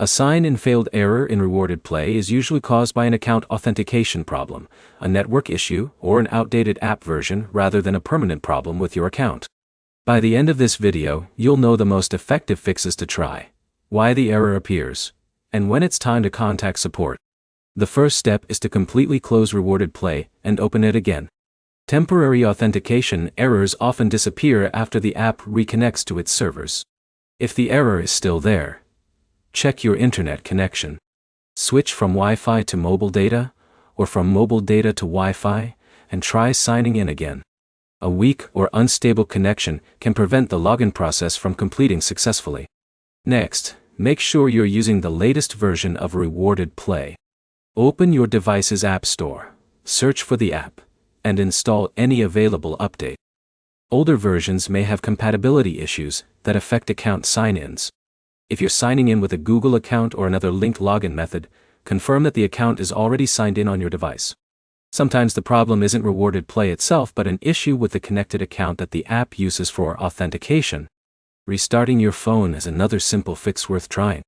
A sign-in failed error in Rewarded Play is usually caused by an account authentication problem, a network issue, or an outdated app version rather than a permanent problem with your account. By the end of this video, you'll know the most effective fixes to try, why the error appears, and when it's time to contact support. The first step is to completely close Rewarded Play and open it again. Temporary authentication errors often disappear after the app reconnects to its servers. If the error is still there, check your internet connection. Switch from Wi-Fi to mobile data, or from mobile data to Wi-Fi, and try signing in again. A weak or unstable connection can prevent the login process from completing successfully. Next, make sure you're using the latest version of Rewarded Play. Open your device's App Store, search for the app, and install any available update. Older versions may have compatibility issues that affect account sign-ins. If you're signing in with a Google account or another linked login method, confirm that the account is already signed in on your device. Sometimes the problem isn't Rewarded Play itself but an issue with the connected account that the app uses for authentication. Restarting your phone is another simple fix worth trying.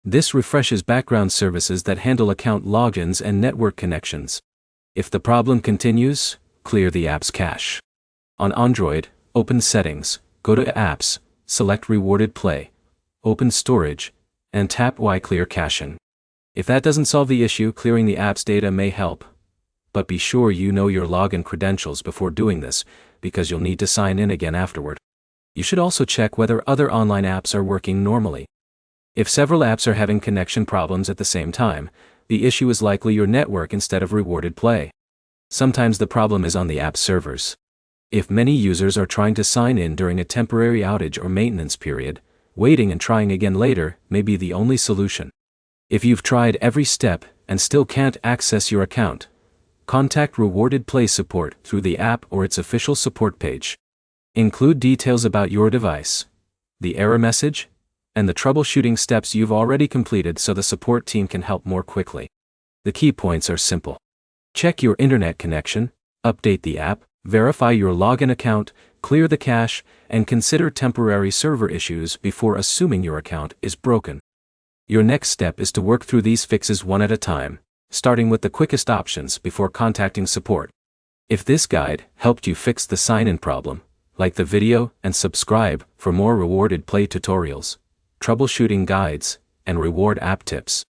This refreshes background services that handle account logins and network connections. If the problem continues, clear the app's cache. On Android, open Settings, go to Apps, select Rewarded Play, open Storage, and tap Clear Caching. If that doesn't solve the issue, clearing the app's data may help. But be sure you know your login credentials before doing this, because you'll need to sign in again afterward. You should also check whether other online apps are working normally. If several apps are having connection problems at the same time, the issue is likely your network instead of Rewarded Play. Sometimes the problem is on the app servers. If many users are trying to sign in during a temporary outage or maintenance period, waiting and trying again later may be the only solution. If you've tried every step and still can't access your account, contact Rewarded Play support through the app or its official support page. Include details about your device, the error message, and the troubleshooting steps you've already completed so the support team can help more quickly. The key points are simple. Check your internet connection, update the app, verify your login account, clear the cache, and consider temporary server issues before assuming your account is broken. Your next step is to work through these fixes one at a time, starting with the quickest options before contacting support. If this guide helped you fix the sign-in problem, like the video and subscribe for more Rewarded Play tutorials, troubleshooting guides, and reward app tips.